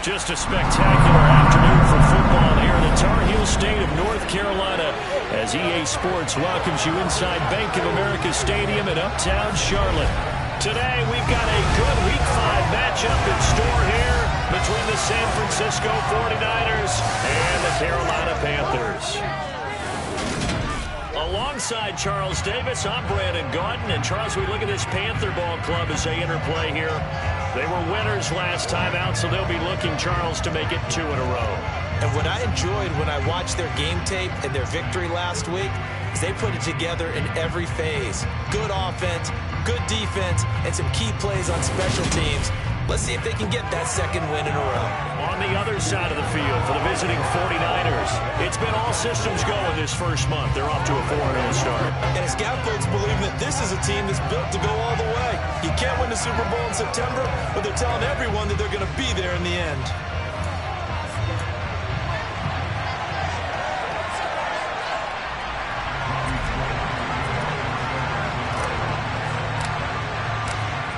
Just a spectacular afternoon for football here in the Tar Heel state of North Carolina as EA Sports welcomes you inside Bank of America Stadium in uptown Charlotte. Today we've got a good Week 5 matchup in store here between the San Francisco 49ers and the Carolina Panthers. Alongside Charles Davis, I'm Brandon Gaudin. And Charles, we look at this Panther ball club as they interplay here. They were winners last time out, so they'll be looking, Charles, to make it 2 in a row. And what I enjoyed when I watched their game tape and their victory last week is they put it together in every phase. Good offense, good defense, and some key plays on special teams. Let's see if they can get that second win in a row. On the other side of the field for the visiting 49ers, it's been all systems go in this first month. They're off to a 4-0 start. And as scout folks believe that this is a team that's built to go all the way. You can't win the Super Bowl in September, but they're telling everyone that they're going to be there in the end.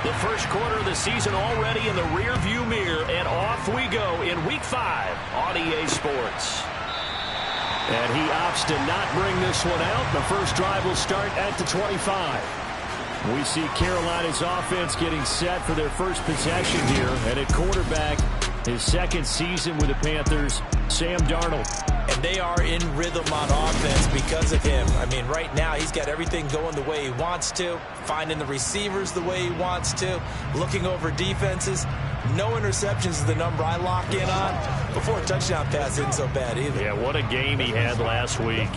The first quarter of the season already in the rear-view mirror, and off we go in Week 5 on EA Sports. And he opts to not bring this one out. The first drive will start at the 25. We see Carolina's offense getting set for their first possession here. And at quarterback, his second season with the Panthers, Sam Darnold. And they are in rhythm on offense because of him. I mean, right now, he's got everything going the way he wants to, finding the receivers the way he wants to, looking over defenses. No interceptions is the number I lock in on. Before a touchdown pass isn't so bad either. Yeah, what a game he had last week.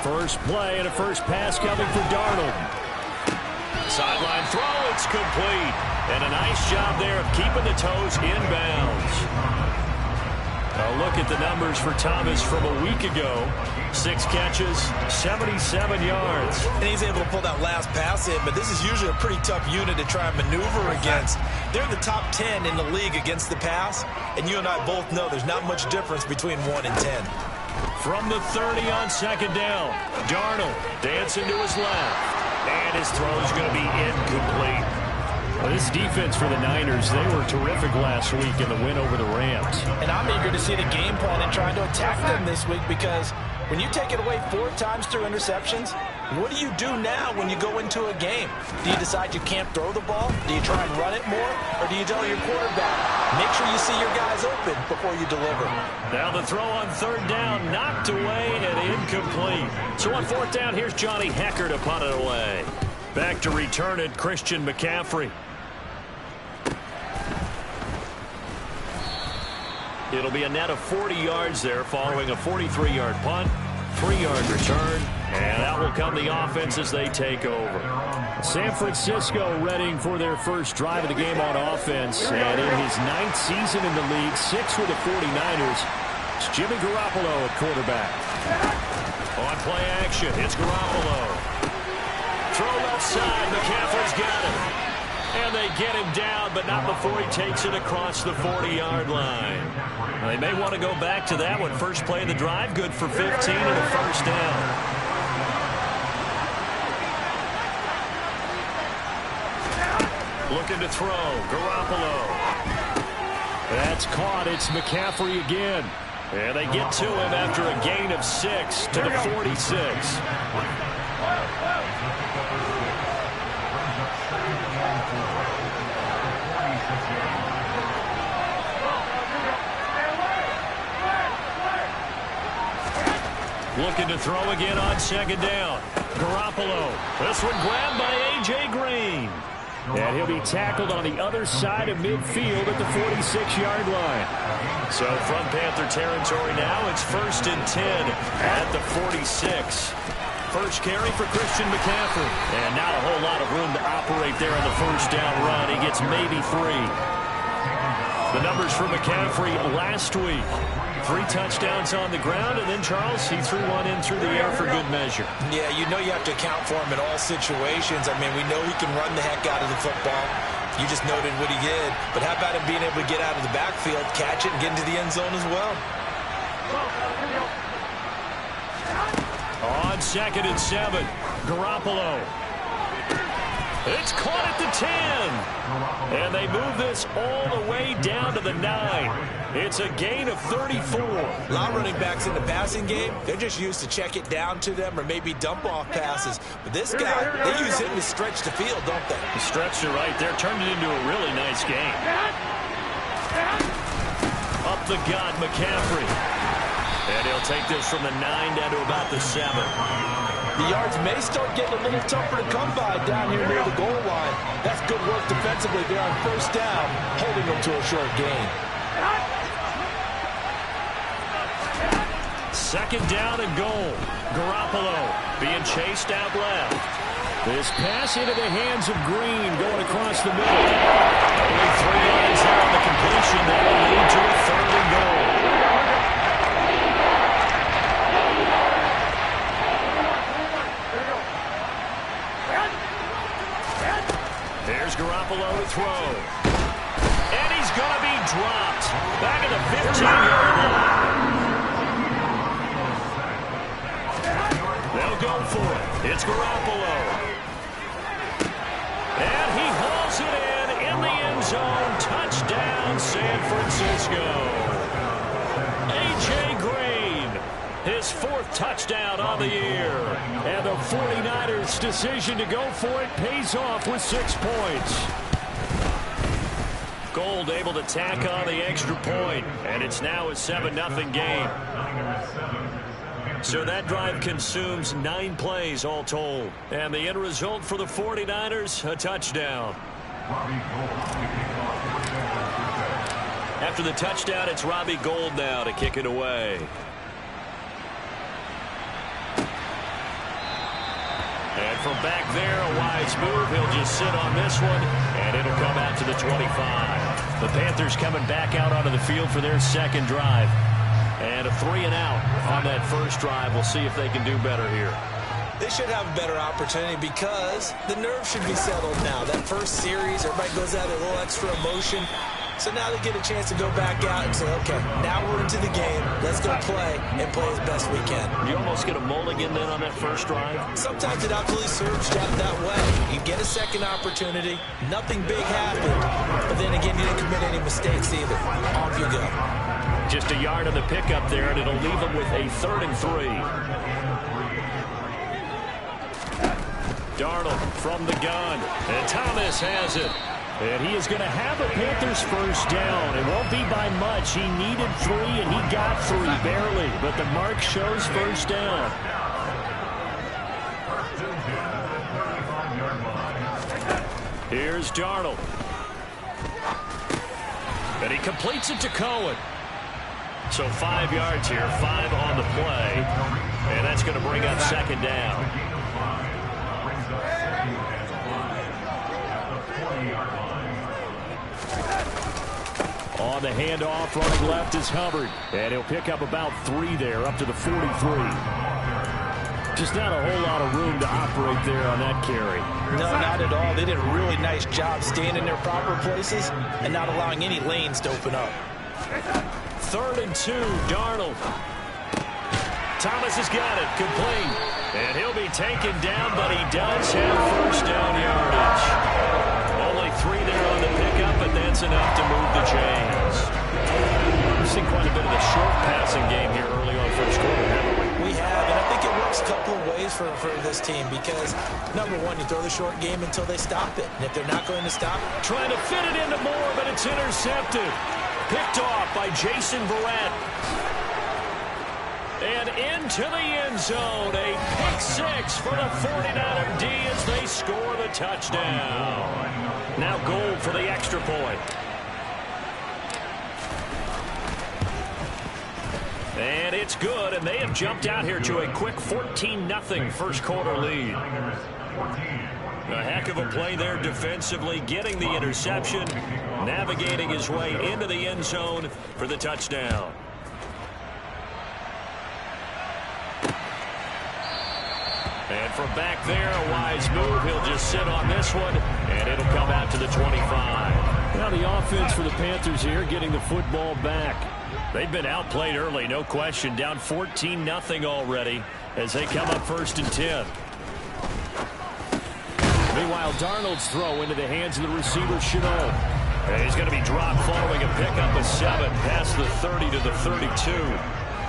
First play and a first pass coming for Darnold. Sideline throw, it's complete. And a nice job there of keeping the toes inbounds. A look at the numbers for Thomas from a week ago. 6 catches, 77 yards. And he's able to pull that last pass in, but this is usually a pretty tough unit to try and maneuver against. They're in the top 10 in the league against the pass, and you and I both know there's not much difference between 1 and 10. From the 30 on second down, Darnold dancing to his left. And his throw is going to be incomplete. Well, this defense for the Niners, they were terrific last week in the win over the Rams. And I'm eager to see the game plan and trying to attack them this week because when you take it away 4 times through interceptions, what do you do now when you go into a game? Do you decide you can't throw the ball? Do you try and run it more? Or do you tell your quarterback, make sure you see your guys open before you deliver? Now the throw on third down, knocked away and incomplete. So on fourth down, here's Johnny Hecker to punt it away. Back to return it, Christian McCaffrey. It'll be a net of 40 yards there following a 43-yard punt, 3-yard return, and out will come the offense as they take over. San Francisco readying for their first drive of the game on offense, and in his 9th season in the league, 6 with the 49ers, it's Jimmy Garoppolo at quarterback. On play action, it's Garoppolo. Throw left side, McCaffrey's got it. And they get him down, but not before he takes it across the 40-yard line. They may want to go back to that one. First play of the drive, good for 15 and a first down. Looking to throw, Garoppolo. That's caught, it's McCaffrey again. And they get to him after a gain of 6 to the 46. Looking to throw again on second down. Garoppolo. This one grabbed by A.J. Green. And he'll be tackled on the other side of midfield at the 46-yard line. So from Panther territory now, it's 1st and 10 at the 46. First carry for Christian McCaffrey. And not a whole lot of room to operate there on the first down run. He gets maybe 3. The numbers for McCaffrey last week. 3 touchdowns on the ground, and then, Charles, he threw one in through the air for good measure. Yeah, you know you have to account for him in all situations. I mean, we know he can run the heck out of the football. You just noted what he did. But how about him being able to get out of the backfield, catch it, and get into the end zone as well? On 2nd and 7, Garoppolo. It's caught at the 10. And they move this all the way down to the 9. It's a gain of 34. A lot of running backs in the passing game, they're just used to check it down to them or maybe dump off passes. But this guy, they use him to stretch the field, don't they? The stretch it right there, turned it into a really nice game. Up the gut, McCaffrey. And he'll take this from the 9 down to about the 7. The yards may start getting a little tougher to come by down here near the goal line. That's good work defensively there on first down, holding them to a short gain. 2nd down and goal. Garoppolo being chased out left. This pass into the hands of Green going across the middle. Only 3 yards there on the completion. That will lead to a 3rd and goal. There's Garoppolo to throw. And he's going to be dropped. Back at the 15-yard line. They'll go for it. It's Garoppolo. And he hauls it in the end zone. Touchdown, San Francisco. A.J. Green, his 4th touchdown on the year. And the 49ers' decision to go for it pays off with 6 points. Gold able to tack on the extra point. And it's now a 7-0 game. So that drive consumes 9 plays all told. And the end result for the 49ers, a touchdown. After the touchdown, it's Robbie Gould now to kick it away. And from back there, a wise move. He'll just sit on this one, and it'll come out to the 25. The Panthers coming back out onto the field for their 2nd drive. And a 3-and-out on that first drive. We'll see if they can do better here. They should have a better opportunity because the nerves should be settled now. That first series, everybody goes out a little extra emotion. So now they get a chance to go back out and say, okay, now we're into the game. Let's go play and play as best we can. You almost get a mulligan then on that first drive? Sometimes it absolutely serves you out that way. You get a second opportunity. Nothing big happened. But then again, you didn't commit any mistakes either. Off you go. Just a yard on the pickup there, and it'll leave them with a 3rd and 3. Darnold from the gun, and Thomas has it. And he is going to have a Panthers first down. It won't be by much. He needed 3, and he got 3, barely. But the mark shows first down. Here's Darnold. And he completes it to Cohen. So 5 yards here, 5 on the play. And that's going to bring up 2nd down. On the handoff, running left is Hubbard. And he'll pick up about 3 there, up to the 43. Just not a whole lot of room to operate there on that carry. No, not at all. They did a really nice job staying in their proper places and not allowing any lanes to open up. 3rd and 2, Darnold. Thomas has got it, complete. And he'll be taken down, but he does have first down yardage. Only 3 there on the pickup, but that's enough to move the chains. We've seen quite a bit of the short passing game here early on first quarter, haven't we? We have, and I think it works a couple of ways for this team because, number one, you throw the short game until they stop it. And if they're not going to stop it, trying to fit it into Moore, but it's intercepted. Picked off by Jason Verrett. And into the end zone. A pick six for the 49er D as they score the touchdown. Now goal for the extra point. And it's good, and they have jumped out here to a quick 14-0 first quarter lead. A heck of a play there defensively, getting the interception, navigating his way into the end zone for the touchdown. And from back there, a wise move. He'll just sit on this one, and it'll come out to the 25. Now the offense for the Panthers here getting the football back. They've been outplayed early, no question. Down 14-0 already as they come up 1st and 10. Meanwhile, Darnold's throw into the hands of the receiver, Chenault. And he's going to be dropped following a pickup of 7 past the 30 to the 32.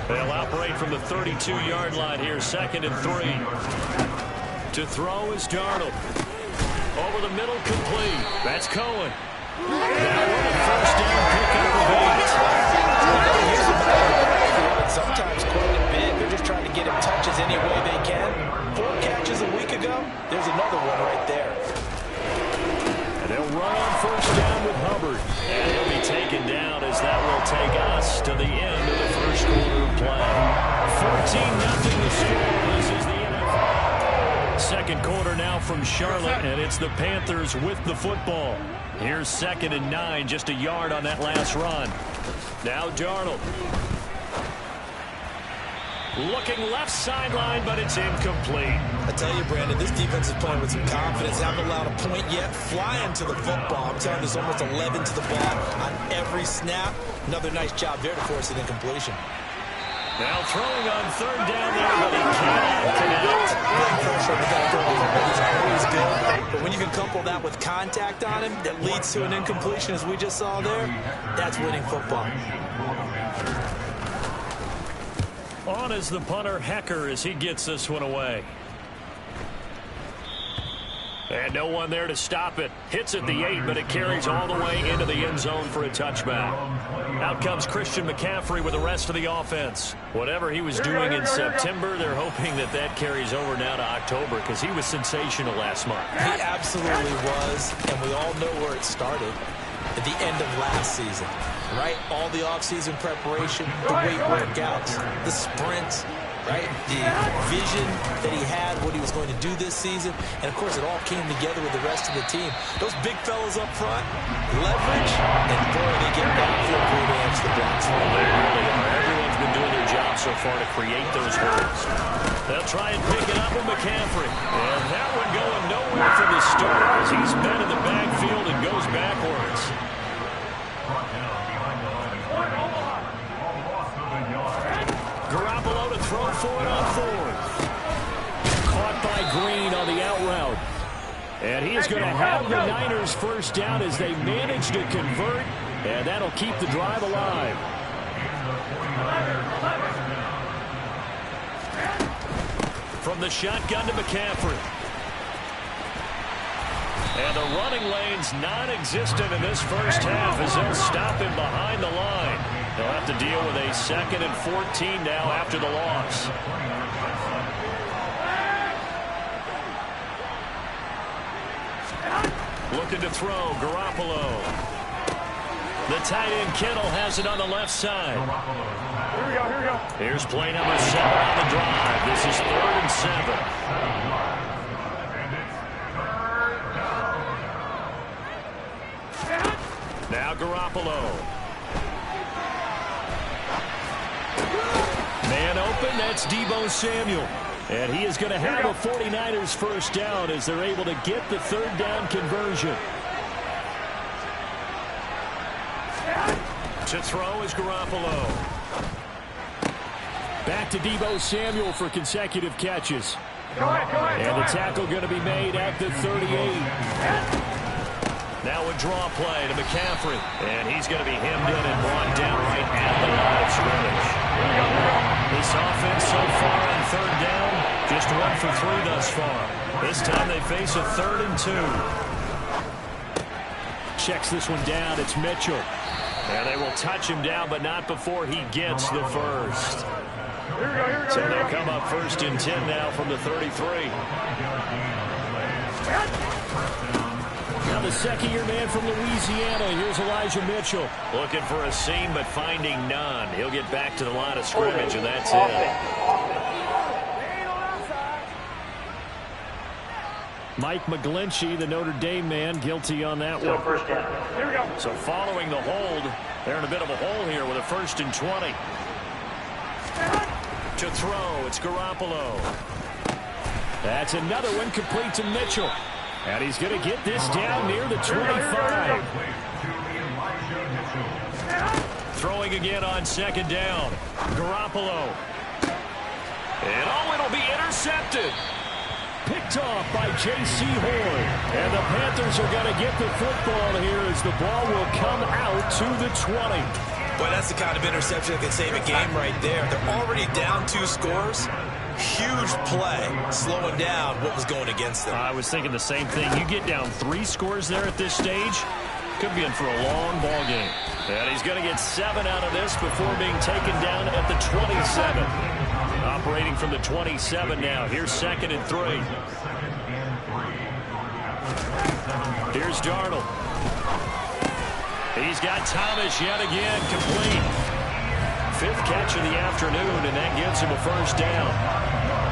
They'll operate from the 32-yard line here, 2nd and 3. To throw is Darnold. Over the middle, complete. That's Cohen. Now with a 1st down pickup of 8. Sometimes quite a bit. They're just trying to get him touches any way they can. 4 catches a week ago. There's another one right there. And they'll run on 1st down with Hubbard. And he'll be taken down as that will take us to the end of the first quarter of play. 14-0 the score. This is the NFL. Second quarter now from Charlotte, and it's the Panthers with the football. Here's 2nd and 9, just a yard on that last run. Now Darnold. Looking left sideline, but it's incomplete. I tell you, Brandon, this defense is playing with some confidence. Haven't allowed a point yet. Flying to the football. I'm telling you, there's almost 11 to the ball on every snap. Another nice job there to force an incompletion. Now throwing on 3rd down there, but he cannot connect. Big pressure on the guy throwing. He's always good. But when you can couple that with contact on him that leads to an incompletion, as we just saw there, that's winning football. On is the punter, Hecker, as he gets this one away. And no one there to stop it. Hits at the 8, but it carries all the way into the end zone for a touchback. Out comes Christian McCaffrey with the rest of the offense. Whatever he was doing in September, they're hoping that that carries over now to October because he was sensational last month. He absolutely was, and we all know where it started. At the end of last season, right? All the offseason preparation, the weight workouts, the sprints, right? The vision that he had, what he was going to do this season. And, of course, it all came together with the rest of the team. Those big fellas up front, leverage, and boy, they get backfield great edge the blocks. They really are. Everyone's been doing their job so far to create those holes. They'll try and pick it up with McCaffrey. And that one going nowhere from the start as he's met in the backfield and goes backwards. Garoppolo to throw for it on 4th. Caught by Green on the out route. And he is going to have the Niners 1st down as they manage to convert. And that'll keep the drive alive. From the shotgun to McCaffrey. And the running lane's non-existent in this first half as they'll stop him behind the line. They'll have to deal with a 2nd and 14 now after the loss. Looking to throw, Garoppolo. The tight end Kittle has it on the left side. Here we go. Here's play number 7 on the drive. This is 3rd and 7. Now Garoppolo. Man open, that's Deebo Samuel. And he is going to have a 49ers 1st down as they're able to get the 3rd down conversion. To throw is Garoppolo. Back to Deebo Samuel for consecutive catches. Go ahead. And the tackle going to be made at the 38. Now a draw play to McCaffrey. And he's going to be hemmed in and brought down right at the line of scrimmage. This offense so far on 3rd down, just 1 for 3 thus far. This time they face a 3rd and 2. Checks this one down. It's Mitchell. And they will touch him down, but not before he gets the first. So they'll come up 1st and 10 now from the 33. Now the second-year man from Louisiana. Here's Elijah Mitchell. Looking for a seam, but finding none. He'll get back to the line of scrimmage, and that's it. Mike McGlinchey, the Notre Dame man, guilty on that one. First down. Here we go. So following the hold, they're in a bit of a hole here with a 1st and 20. To throw, it's Garoppolo. That's another one complete to Mitchell. And he's going to get this down near the 25. Throwing again on 2nd down. Garoppolo. And it'll be intercepted. Picked off by J.C. Horn. And the Panthers are going to get the football here as the ball will come out to the 20. Boy, that's the kind of interception that can save a game right there. They're already down 2 scores. Huge play, slowing down what was going against them. I was thinking the same thing. You get down 3 scores there at this stage, could be in for a long ball game. And he's going to get 7 out of this before being taken down at the 27. Operating from the 27 now. Here's 2nd and 3. Here's Darnold. He's got Thomas yet again, complete. 5th catch of the afternoon, and that gives him a 1st down.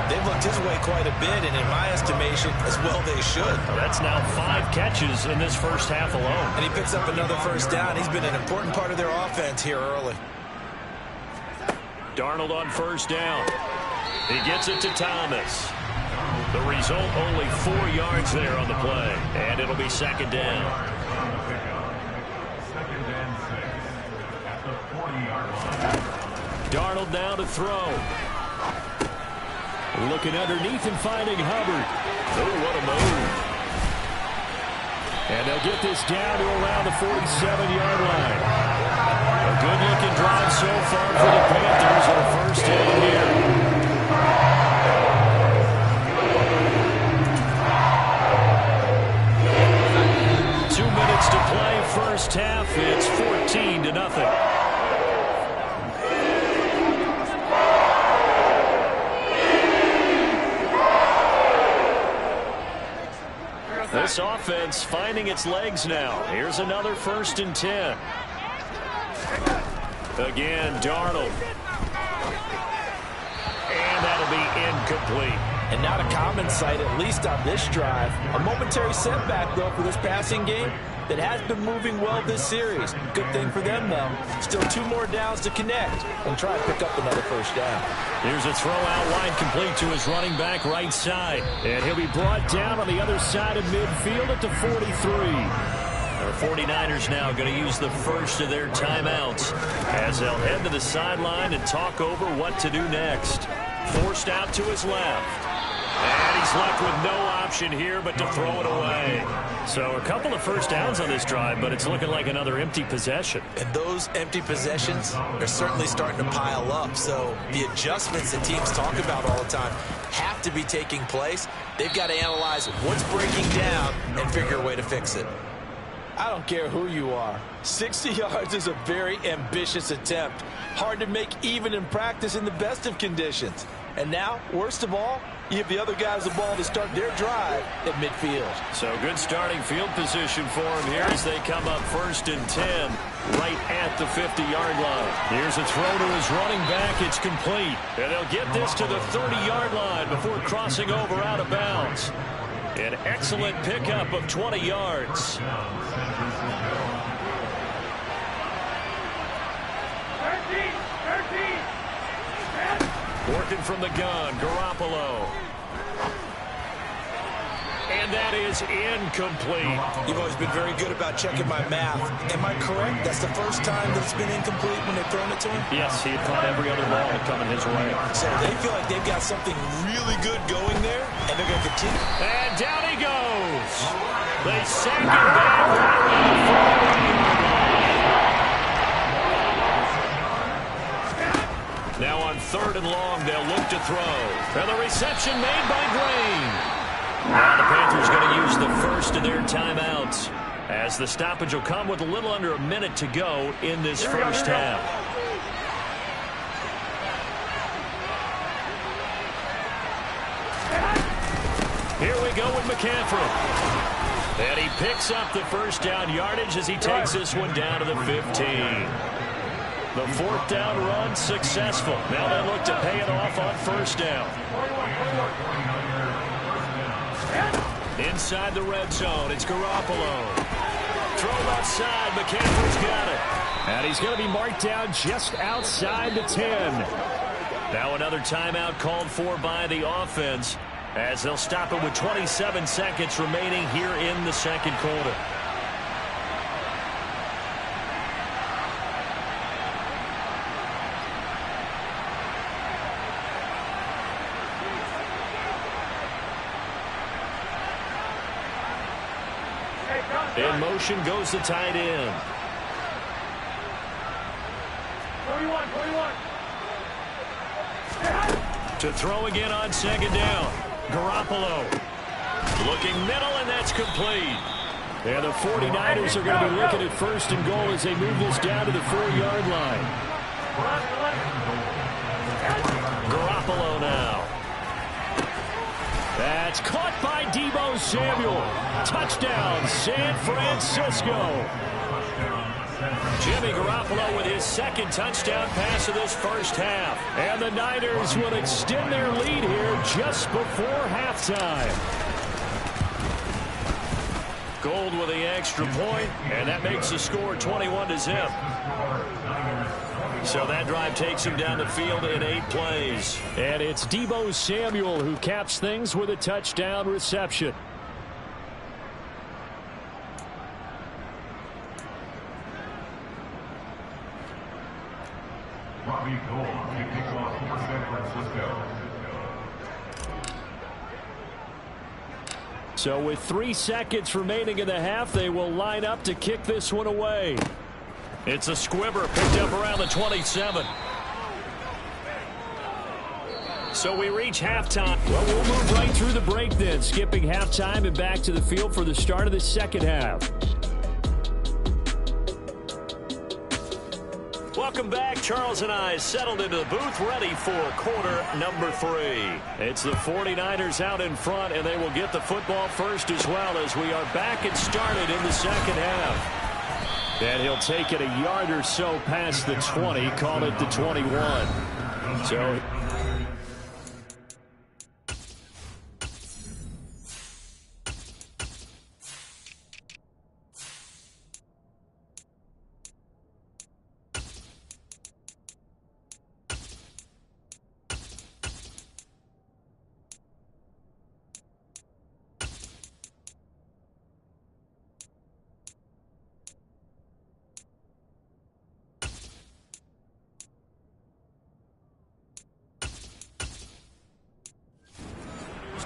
They've looked his way quite a bit, and in my estimation, as well they should. Well, that's now 5 catches in this first half alone. And he picks up another 1st down. He's been an important part of their offense here early. Darnold on 1st down. He gets it to Thomas. The result, only 4 yards there on the play. And it'll be 2nd down. Darnold now to throw. Looking underneath and finding Hubbard. Oh, what a move. And they'll get this down to around the 47-yard line. A good-looking drive so far for the Panthers on a 1st down here. To play first half, it's 14-0. This offense finding its legs now. Here's another 1st and 10. Again, Darnold. And that'll be incomplete. And not a common sight, at least on this drive. A momentary setback, though, for this passing game that has been moving well this series. Good thing for them, though. Still 2 more downs to connect and try to pick up another 1st down. Here's a throw out wide complete to his running back right side. And he'll be brought down on the other side of midfield at the 43. Our 49ers now going to use the first of their timeouts as they'll head to the sideline and talk over what to do next. Forced out to his left. And he's left with no option here but to throw it away. So a couple of 1st downs on this drive, but it's looking like another empty possession. And those empty possessions are certainly starting to pile up. So the adjustments that teams talk about all the time have to be taking place. They've got to analyze what's breaking down and figure a way to fix it. I don't care who you are. 60 yards is a very ambitious attempt. Hard to make even in practice in the best of conditions. And now, worst of all, you give the other guys the ball to start their drive at midfield. So good starting field position for him here as they come up 1st and 10 right at the 50-yard line. Here's a throw to his running back. It's complete. And they'll get this to the 30-yard line before crossing over out of bounds. An excellent pickup of 20 yards. 13. Working from the gun, Garoppolo. And that is incomplete. You've always been very good about checking my math. Am I correct? That's the first time that it's been incomplete when they've thrown it to him? Yes, he had caught every other ball coming his way. So they feel like they've got something really good going there, and they're going to continue. And down he goes. They sack him back right around the 40-yard line. Now on 3rd and long, they'll look to throw. And the reception made by Green. Now the Panthers going to use the first of their timeouts as the stoppage will come with a little under a minute to go in this first half. Here we go with McCaffrey. And he picks up the first down yardage as he takes this one down to the 15. The fourth down run successful. Now they look to pay it off on first down. Inside the red zone, it's Garoppolo. Throw left side, McCaffrey's got it. And he's going to be marked down just outside the 10. Now another timeout called for by the offense as they'll stop it with 27 seconds remaining here in the second quarter. In motion goes the tight end. 21. To throw again on second down. Garoppolo looking middle, and that's complete. And the 49ers are going to be looking at first and goal as they move this down to the 4-yard line. Garoppolo now. That's caught by Deebo Samuel. Touchdown, San Francisco. Jimmy Garoppolo with his second touchdown pass of this first half. And the Niners will extend their lead here just before halftime. Gold with the extra point, and that makes the score 21-0. So that drive takes him down the field in 8 plays. And it's Deebo Samuel who caps things with a touchdown reception. So with 3 seconds remaining in the half, they will line up to kick this one away. It's a squibber picked up around the 27. So we reach halftime. Well, we'll move right through the break then, skipping halftime and back to the field for the start of the second half. Welcome back. Charles and I settled into the booth ready for quarter number 3. It's the 49ers out in front, and they will get the football first as well as we are back and started in the second half. And he'll take it a yard or so past the 20, call it the 21. So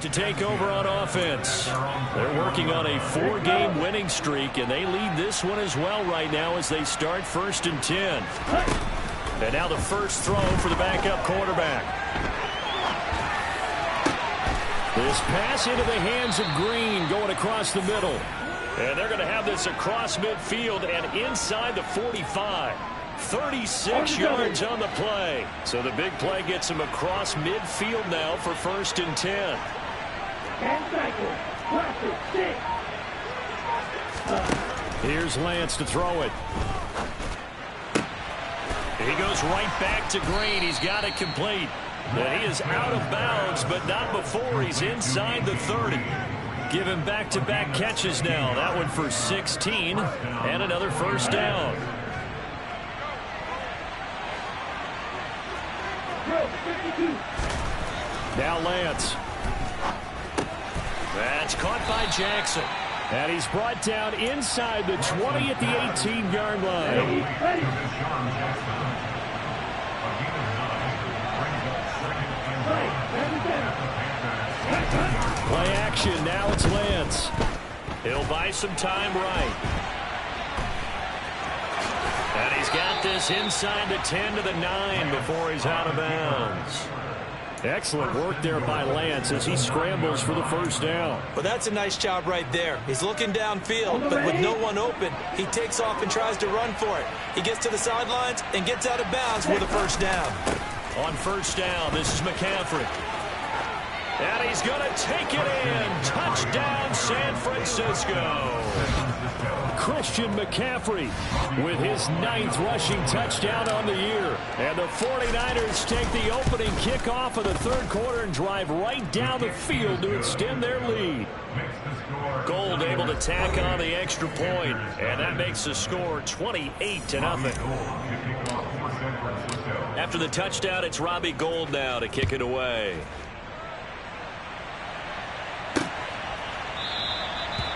to take over on offense. They're working on a 4-game winning streak, and they lead this one as well right now as they start 1st and 10. And now the first throw for the backup quarterback. This pass into the hands of Green going across the middle. And they're going to have this across midfield and inside the 45. 36 yards on the play. So the big play gets him across midfield now for 1st and 10. Here's Lance to throw it. He goes right back to Green. He's got it complete. And he is out of bounds, but not before he's inside the 30. Give him back-to-back catches now. That one for 16 and another first down. Now Lance. That's caught by Jackson. And he's brought down inside the 20 at the 18-yard line. Play action. Now it's Lance. He'll buy some time right. And he's got this inside the 10 to the 9 before he's out of bounds. Excellent work there by Lance as he scrambles for the first down. Well, that's a nice job right there. He's looking downfield, but with no one open, he takes off and tries to run for it. He gets to the sidelines and gets out of bounds with a first down. On first down, this is McCaffrey. And he's going to take it in. Touchdown, San Francisco. Christian McCaffrey with his 9th rushing touchdown on the year. And the 49ers take the opening kickoff of the third quarter and drive right down the field to extend their lead. Gold able to tack on the extra point, and that makes the score 28-0. After the touchdown, it's Robbie Gould now to kick it away.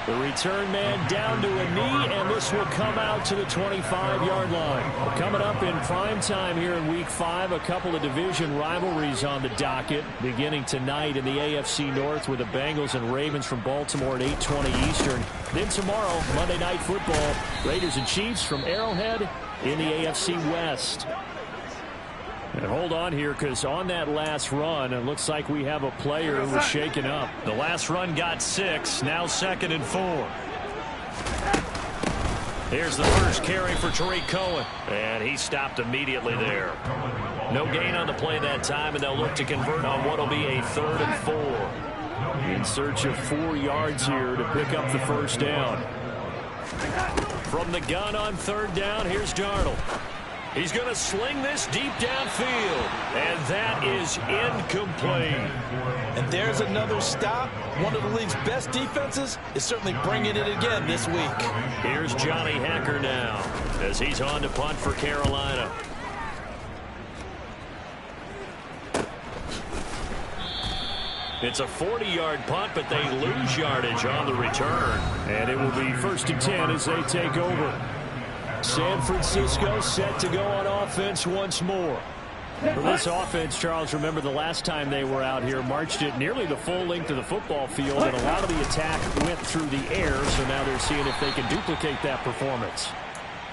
The return man down to a knee, and this will come out to the 25-yard line. Coming up in prime time here in Week 5, a couple of division rivalries on the docket, beginning tonight in the AFC North with the Bengals and Ravens from Baltimore at 8:20 Eastern. Then tomorrow, Monday Night Football, Raiders and Chiefs from Arrowhead in the AFC West. And hold on here, because on that last run, it looks like we have a player who was shaken up. The last run got 6, now 2nd and 4. Here's the first carry for Tariq Cohen, and he stopped immediately there. No gain on the play that time, and they'll look to convert on what will be a 3rd and 4. In search of 4 yards here to pick up the first down. From the gun on 3rd down, here's Darnold. He's going to sling this deep downfield, and that is incomplete. And there's another stop. One of the league's best defenses is certainly bringing it again this week. Here's Johnny Hacker now as he's on to punt for Carolina. It's a 40-yard punt, but they lose yardage on the return. And it will be 1st and 10 as they take over. San Francisco set to go on offense once more. For this offense, Charles, remember the last time they were out here, marched it nearly the full length of the football field, and a lot of the attack went through the air, so now they're seeing if they can duplicate that performance.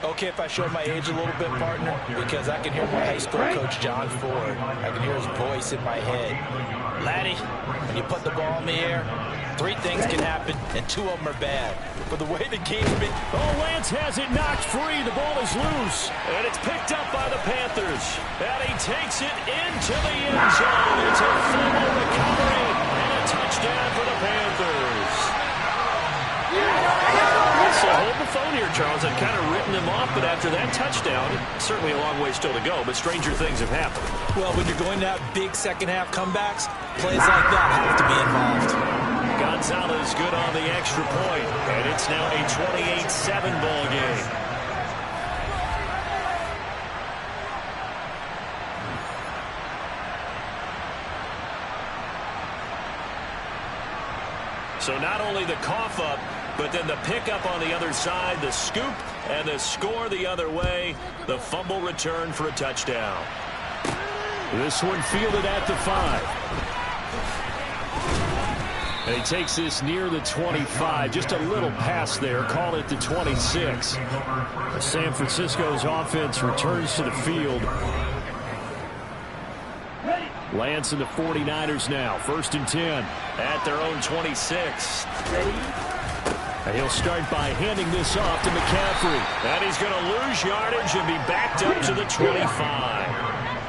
Okay, if I show my age a little bit, partner, because I can hear my high school coach, John Ford. I can hear his voice in my head. Laddie, when you put the ball in the air, 3 things can happen, and 2 of them are bad. But the way the game's been... Oh, Lance has it knocked free. The ball is loose. And it's picked up by the Panthers. And he takes it into the end zone. It's a fumble recovery and a touchdown for the Panthers. So hold the phone here, Charles. I've kind of written them off, but after that touchdown, certainly a long way still to go, but stranger things have happened. Well, when you're going to have big second-half comebacks, plays like that have to be involved. Gonzalez good on the extra point, and it's now a 28-7 ball game. So not only the cough up, but then the pickup on the other side, the scoop, and the score the other way. The fumble return for a touchdown. This one fielded at the 5. And he takes this near the 25, just a little past there, call it the 26. San Francisco's offense returns to the field. Lance and the 49ers now, 1st and 10 at their own 26. And he'll start by handing this off to McCaffrey. And he's going to lose yardage and be backed up to the 25.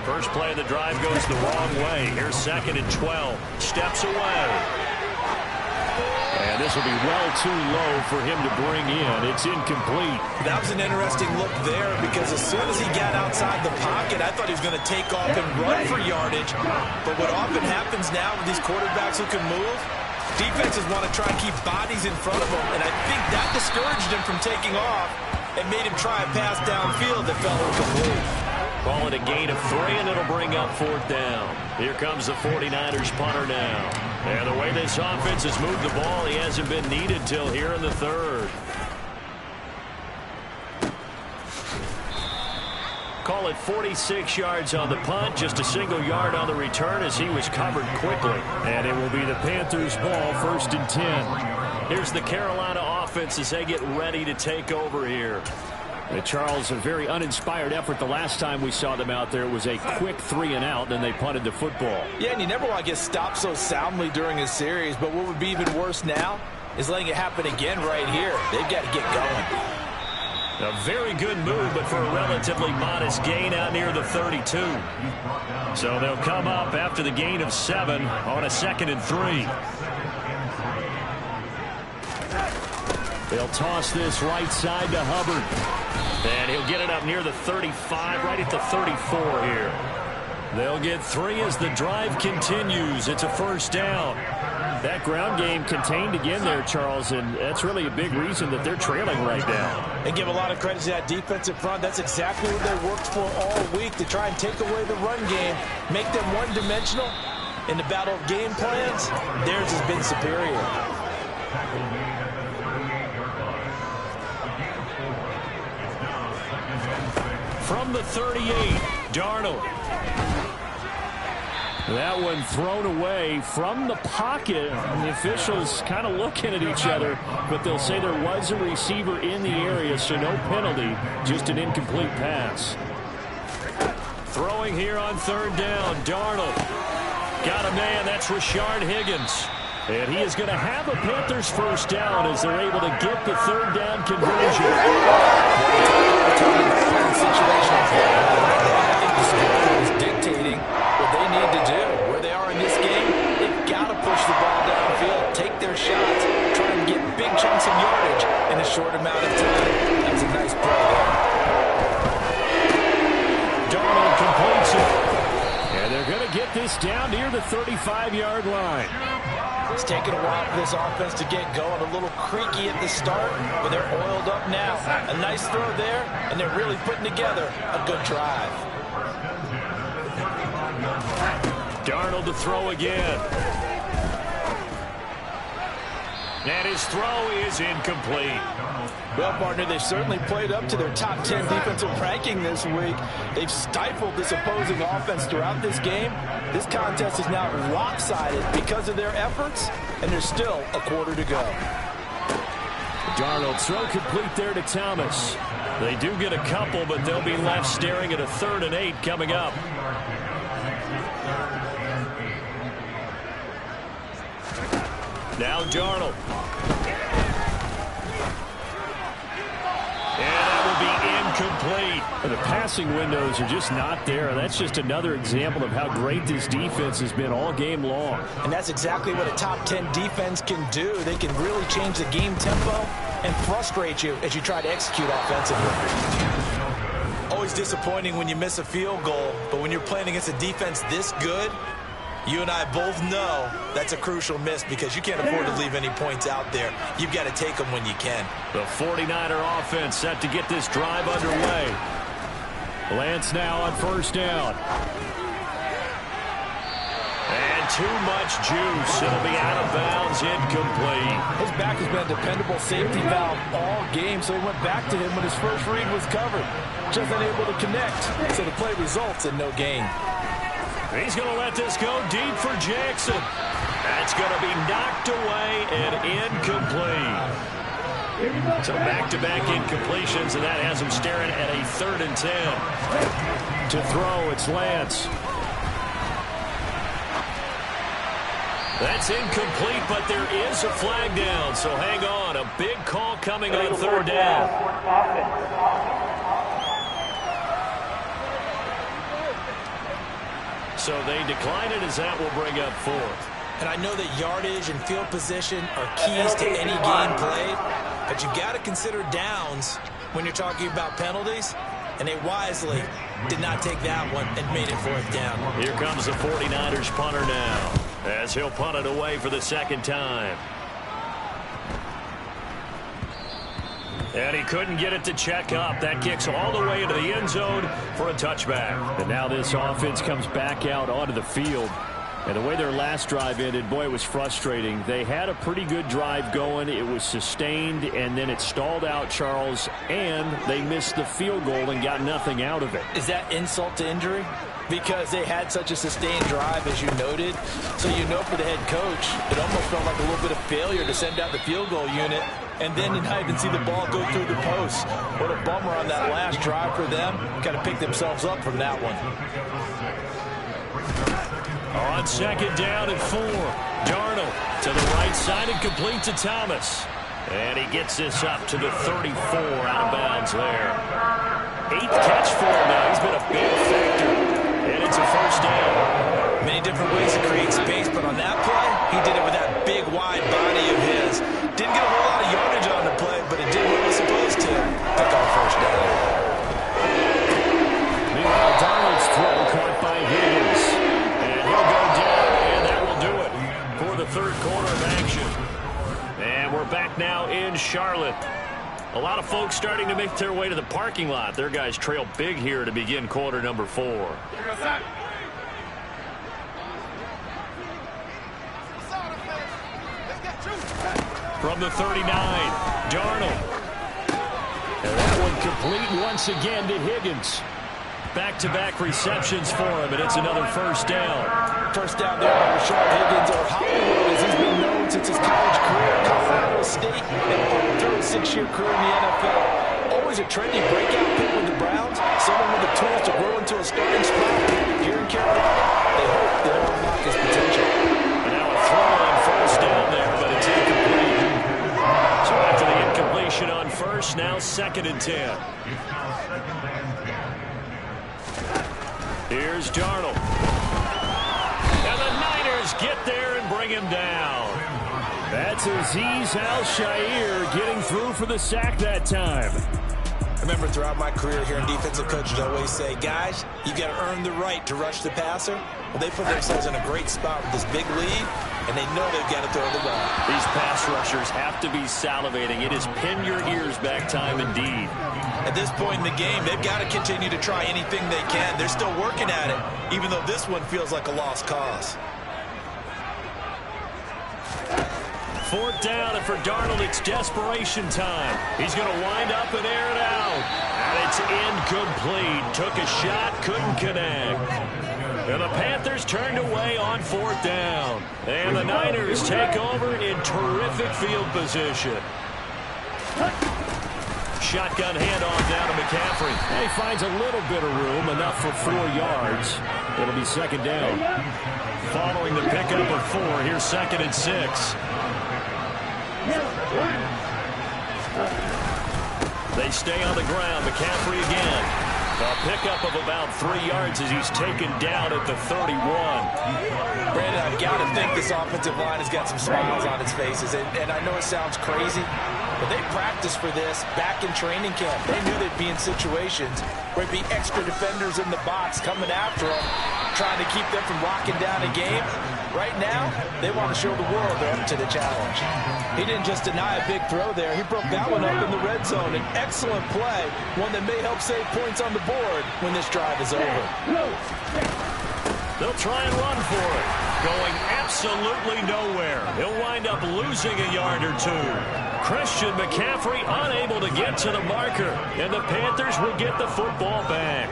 First play of the drive goes the wrong way. Here's 2nd and 12. Steps away. And this will be well too low for him to bring in. It's incomplete. That was an interesting look there, because as soon as he got outside the pocket, I thought he was going to take off and run for yardage. But what often happens now with these quarterbacks who can move, defenses want to try and keep bodies in front of them. And I think that discouraged him from taking off and made him try a pass downfield that fell incomplete. Call it a gain of 3, and it'll bring up 4th down. Here comes the 49ers punter now. And the way this offense has moved the ball, he hasn't been needed till here in the 3rd. Call it 46 yards on the punt, just a single yard on the return as he was covered quickly. And it will be the Panthers' ball, 1st and 10. Here's the Carolina offense as they get ready to take over here. Charles, a very uninspired effort the last time we saw them out there. It was a quick 3 and out, then they punted the football. Yeah, and you never want to get stopped so soundly during a series, but what would be even worse now is letting it happen again right here. They've got to get going. A very good move, but for a relatively modest gain out near the 32. So they'll come up after the gain of 7 on a 2nd and 3. They'll toss this right side to Hubbard. And he'll get it up near the 35, right at the 34 here. They'll get 3 as the drive continues. It's a 1st down. That ground game contained again there, Charles, and that's really a big reason that they're trailing right now. And give a lot of credit to that defensive front. That's exactly what they worked for all week, to try and take away the run game, make them one-dimensional. In the battle of game plans, theirs has been superior. From the 38, Darnold. That one thrown away from the pocket. And the officials kind of looking at each other, but they'll say there was a receiver in the area, so no penalty, just an incomplete pass. Throwing here on 3rd down, Darnold. Got a man, that's Rashard Higgins. And he is going to have a Panthers 1st down as they're able to get the 3rd down conversion. Dictating what they need to do. Where they are in this game, they've got to push the ball downfield, take their shots, try and get big chunks of yardage in a short amount of time. That's a nice play there. Darnold completes it. And they're going to get this down near the 35-yard line. It's taken a while for this offense to get going. A little creaky at the start, but they're oiled up now. A nice throw there, and they're really putting together a good drive. Darnold to throw again. And his throw is incomplete. Well, partner, they've certainly played up to their top 10 defensive ranking this week. They've stifled this opposing offense throughout this game. This contest is now lopsided because of their efforts, and there's still a quarter to go. Darnold throw complete there to Thomas. They do get a couple, but they'll be left staring at a 3rd and 8 coming up. Now Darnold. And that will be incomplete. The passing windows are just not there. That's just another example of how great this defense has been all game long. And that's exactly what a top 10 defense can do. They can really change the game tempo and frustrate you as you try to execute offensively. Always disappointing when you miss a field goal, but when you're playing against a defense this good, you and I both know that's a crucial miss because you can't afford to leave any points out there. You've got to take them when you can. The 49er offense set to get this drive underway. Lance now on 1st down. And too much juice. It'll be out of bounds, incomplete. His back has been a dependable safety valve all game, so he went back to him when his first read was covered. Just unable to connect, so the play results in no gain. He's going to let this go deep for Jackson. That's going to be knocked away and incomplete. So back-to-back incompletions, and that has him staring at a 3rd and 10. To throw, it's Lance. That's incomplete, but there is a flag down, so hang on. A big call coming on 3rd down. So they decline it as that will bring up 4th. And I know that yardage and field position are keys to any game played, but you've got to consider downs when you're talking about penalties, and they wisely did not take that one and made it 4th down. Here comes the 49ers punter now, as he'll punt it away for the 2nd time. And he couldn't get it to check up. That kicks all the way into the end zone for a touchback. And now this offense comes back out onto the field. And the way their last drive ended, boy, it was frustrating. They had a pretty good drive going. It was sustained, and then it stalled out, Charles, and they missed the field goal and got nothing out of it. Is that insult to injury? Because they had such a sustained drive, as you noted. So you know for the head coach, it almost felt like a little bit of failure to send out the field goal unit and then to not even see the ball go through the post. What a bummer on that last drive for them. Got to pick themselves up from that one. On 2nd down and 4, Darnold to the right side and complete to Thomas. And he gets this up to the 34, out of bounds there. 8th catch for him now. He's been a big factor. And it's a first down. Many different ways to create space, but on that play, he did it with that big, wide body of his. Didn't get a whole lot of yardage on the play, but it did what it was supposed to. Pick off first down. Meanwhile, Donald's throw caught by Higgins. And he'll go down, and that will do it for the third quarter of action. And we're back now in Charlotte. A lot of folks starting to make their way to the parking lot. Their guys trail big here to begin quarter number 4. From the 39, Darnold. And that one complete once again to Higgins. Back-to-back receptions for him, and it's another first down. First down there by Rashard Higgins, or Hollywood, as he's been known since his college career at Colorado State and through his 6-year career in the NFL. Always a trendy breakout pick with the Browns, someone with the tools to grow into a starting spot. Here in Carolina, they hope they'll unlock his potential. And now a throw on first down there, but it's incomplete. So after the incompletion on first, now 2nd and 10. Here's Darnold. And the Niners get there and bring him down. That's Azeez Al-Shaair getting through for the sack that time. I remember throughout my career hearing defensive coaches always say, guys, you got to earn the right to rush the passer. Well, they put themselves in a great spot with this big lead, and they know they've got to throw the ball. These pass rushers have to be salivating. It is pin your ears back time indeed. At this point in the game, they've got to continue to try anything they can. They're still working at it, even though this one feels like a lost cause. 4th down, and for Darnold, it's desperation time. He's going to wind up and air it out. And it's incomplete. Took a shot, couldn't connect. And the Panthers turned away on 4th down. And the Niners take over in terrific field position. Shotgun handoff down to McCaffrey. And he finds a little bit of room, enough for 4 yards. It'll be 2nd down. Following the pickup of 4, here's 2nd and 6. They stay on the ground. McCaffrey again. A pickup of about 3 yards as he's taken down at the 31. Brandon, I've got to think this offensive line has got some smiles on its faces. And I know it sounds crazy, but they practiced for this back in training camp. They knew they'd be in situations where it'd be extra defenders in the box coming after them, trying to keep them from locking down a game. Right now, they want to show the world they're up to the challenge. He didn't just deny a big throw there. He broke that one up in the red zone. An excellent play, one that may help save points on the board when this drive is over. They'll try and run for it. Going absolutely nowhere. He'll wind up losing a yard or 2. Christian McCaffrey unable to get to the marker. And the Panthers will get the football back.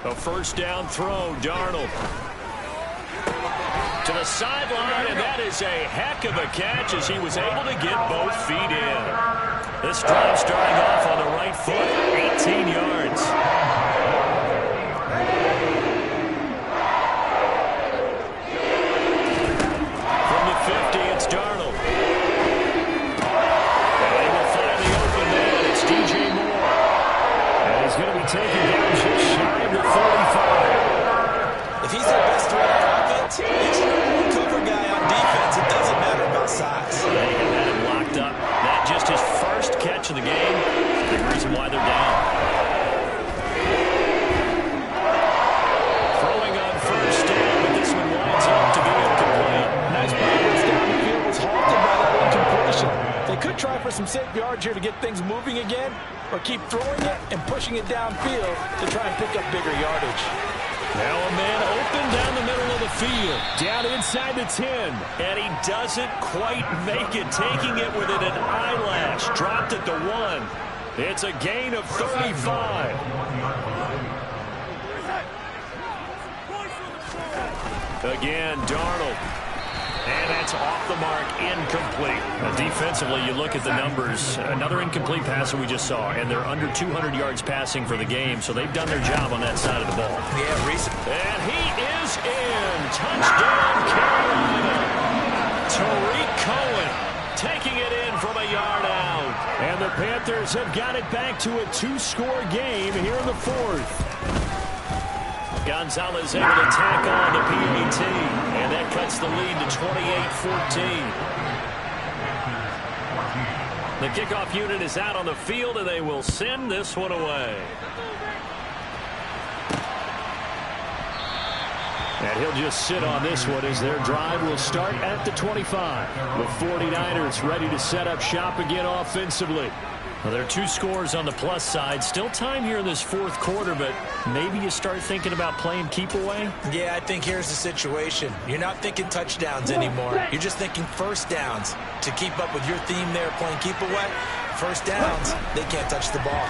A first down throw, Darnold. To the sideline, and that is a heck of a catch as he was able to get both feet in. This drive starting off on the right foot, 18 yards. From the 50, it's Darnold. And they will find the open man. It's DJ Moore. And he's going to be taken down just shy of the 35. If he's their best threat on offense, he's the one cover guy on defense. It doesn't matter about size. They have had him locked up. Not just his first catch of the game. Big reason why they're down. Throwing on first down, but this one winds up to be incomplete. Nice progress down the field was halted by that incompletion. They could try for some safe yards here to get things moving again, or keep throwing it and pushing it downfield to try and pick up bigger yardage. Now a man open down the middle of the field. Down inside the 10. And he doesn't quite make it. Taking it within an eyelash. Dropped at the 1. It's a gain of 35. Again, Darnold. And that's off the mark, incomplete. Defensively, you look at the numbers. Another incomplete passer we just saw, and they're under 200 yards passing for the game, so they've done their job on that side of the ball. Yeah, recent. And he is in. Touchdown, Carolina. Tariq Cohen taking it in from a yard out. And the Panthers have got it back to a 2-score game here in the fourth. Gonzalez able to tackle on the PAT, and that cuts the lead to 28-14. The kickoff unit is out on the field, and they will send this one away. And he'll just sit on this one as their drive will start at the 25. The 49ers ready to set up shop again offensively. Well, there are 2 scores on the plus side. Still time here in this fourth quarter, but maybe you start thinking about playing keep away? Yeah, I think here's the situation. You're not thinking touchdowns anymore. You're just thinking first downs. To keep up with your theme there, playing keep away, first downs, they can't touch the ball.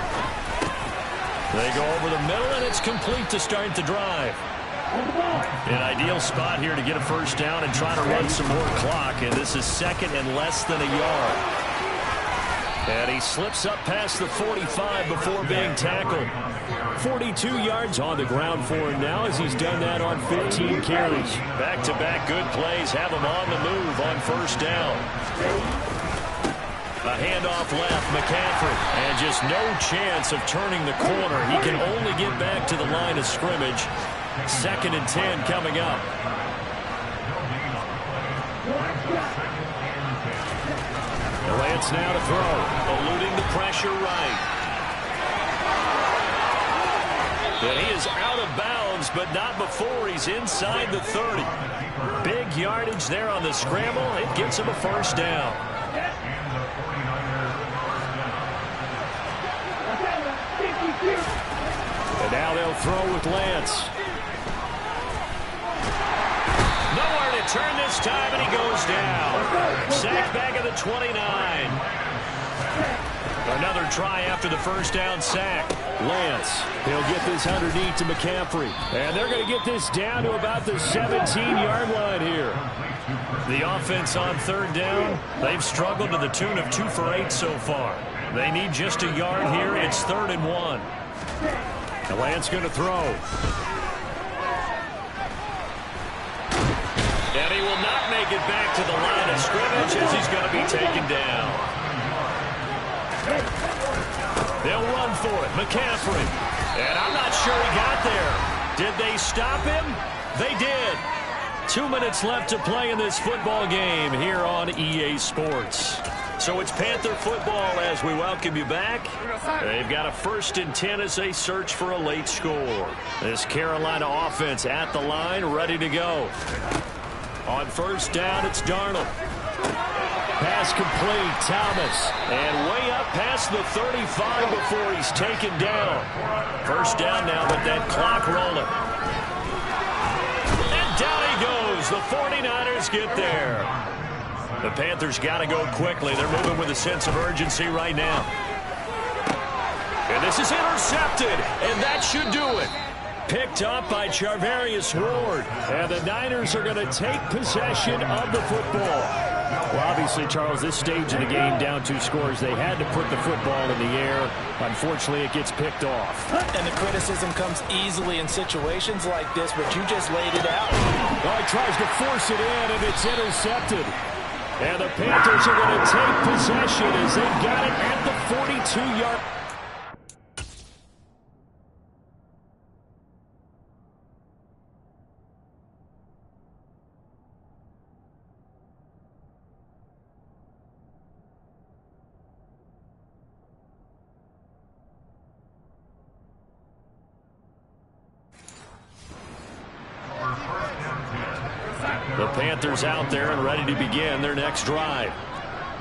They go over the middle, and it's complete to start the drive. An ideal spot here to get a first down and try to run some more clock, and this is second and less than a yard. And he slips up past the 45 before being tackled. 42 yards on the ground for him now as he's done that on 15 carries. Back-to-back good plays have him on the move on first down. A handoff left, McCaffrey, and just no chance of turning the corner. He can only get back to the line of scrimmage. 2nd and 10 coming up. Lance now to throw. Eluding the pressure right. And he is out of bounds, but not before he's inside the 30. Big yardage there on the scramble. It gets him a first down. And now they'll throw with Lance. Nowhere to turn this time, and he goes down. Sacked back at the 29. Another try after the first down sack. Lance, he'll get this underneath to McCaffrey. And they're going to get this down to about the 17-yard line here. The offense on third down, they've struggled to the tune of 2 for 8 so far. They need just a yard here. It's 3rd and 1. And Lance going to throw. And he will not make it back to the line of scrimmage as he's going to be taken down. They'll run for it. McCaffrey. And I'm not sure he got there. Did they stop him? They did. 2 minutes left to play in this football game here on EA Sports. So it's Panther football as we welcome you back. They've got a 1st and 10 as they search for a late score. This Carolina offense at the line, ready to go. On first down, it's Darnold. Pass complete, Thomas. And way up past the 35 before he's taken down. First down now with that clock rolling. And down he goes. The 49ers get there. The Panthers got to go quickly. They're moving with a sense of urgency right now. And this is intercepted. And that should do it. Picked up by Charvarius Ward. And the Niners are going to take possession of the football. Well, obviously, Charles, this stage of the game, down 2 scores, they had to put the football in the air. Unfortunately, it gets picked off. And the criticism comes easily in situations like this, but you just laid it out. Well, he tries to force it in, and it's intercepted. And the Panthers are going to take possession as they've got it at the 42-yard. The Panthers out there and ready to begin their next drive.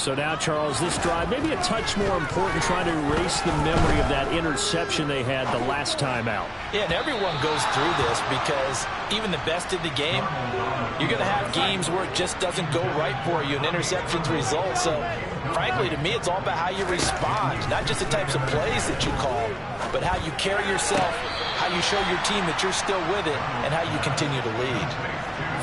So now, Charles, this drive maybe a touch more important, trying to erase the memory of that interception they had the last time out. Yeah, and everyone goes through this because even the best in the game, you're going to have games where it just doesn't go right for you and interceptions result. So, frankly, to me, it's all about how you respond, not just the types of plays that you call, but how you carry yourself, how you show your team that you're still with it, and how you continue to lead.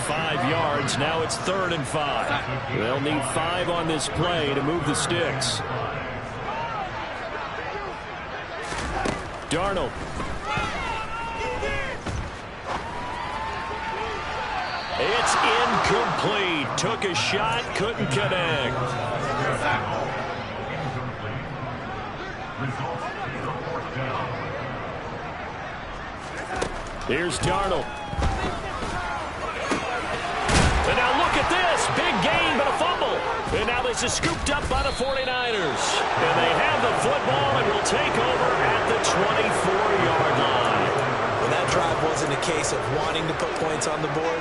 5 yards. Now it's 3rd and 5. They'll need 5 on this play to move the sticks. Darnold. It's incomplete. Took a shot, couldn't connect. Here's Darnold. And now look at this. Big gain, but a fumble. And now this is scooped up by the 49ers. And they have the football and will take over at the 24-yard line. Well, that drive wasn't a case of wanting to put points on the board.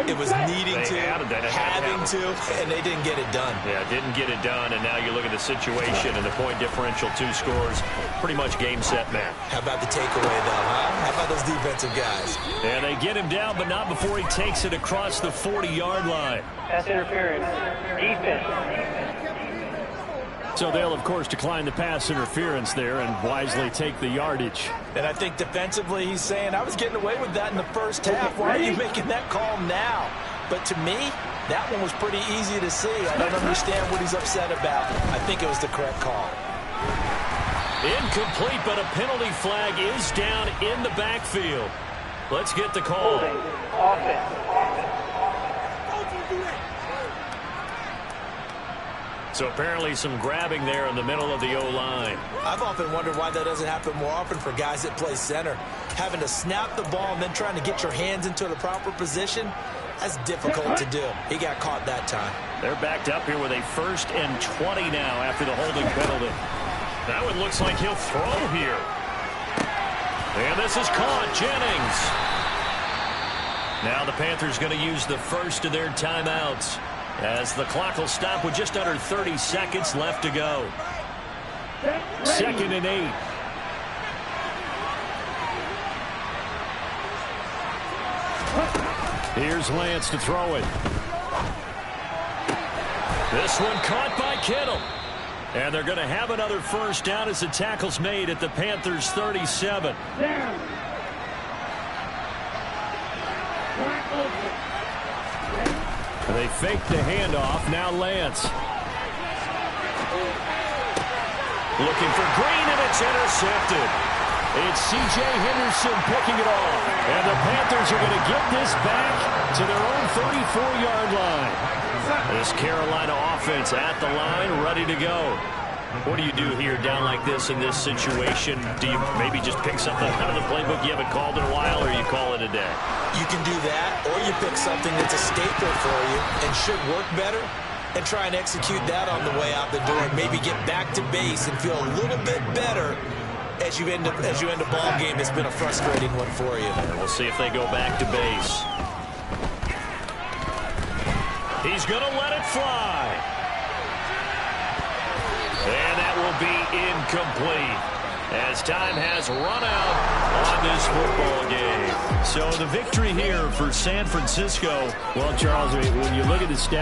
It was needing to, having to, and they didn't get it done. Yeah, didn't get it done, and now you look at the situation and the point differential, 2 scores, pretty much game, set, match. How about the takeaway, though, huh? How about those defensive guys? And they get him down, but not before he takes it across the 40-yard line. Pass interference. Defense. So they'll, of course, decline the pass interference there and wisely take the yardage. And I think defensively he's saying, I was getting away with that in the first half. Why are you making that call now? But to me, that one was pretty easy to see. I don't understand what he's upset about. I think it was the correct call. Incomplete, but a penalty flag is down in the backfield. Let's get the call. Offense. So apparently some grabbing there in the middle of the O-line. I've often wondered why that doesn't happen more often for guys that play center. Having to snap the ball and then trying to get your hands into the proper position, that's difficult to do. He got caught that time. They're backed up here with a 1st and 20 now after the holding penalty. That one looks like he'll throw here. And this is caught. Jennings. Now the Panthers going to use the first of their timeouts, as the clock will stop with just under 30 seconds left to go. 2nd and 8. Here's Lance to throw it. This one caught by Kittle. And they're going to have another first down as the tackle's made at the Panthers' 37. They fake the handoff. Now Lance. Looking for Green, and it's intercepted. It's C.J. Henderson picking it off. And the Panthers are going to get this back to their own 34-yard line. This Carolina offense at the line, ready to go. What do you do here down like this in this situation? Do you maybe just pick something out of the playbook you haven't called in a while, or you call it a day? You can do that, or you pick something that's a staple for you and should work better and try and execute that on the way out the door and maybe get back to base and feel a little bit better as you end a ball game that's been a frustrating one for you. And we'll see if they go back to base. He's going to let it fly. And that will be incomplete, as time has run out on this football game. So the victory here for San Francisco. Well, Charles, when you look at the stats,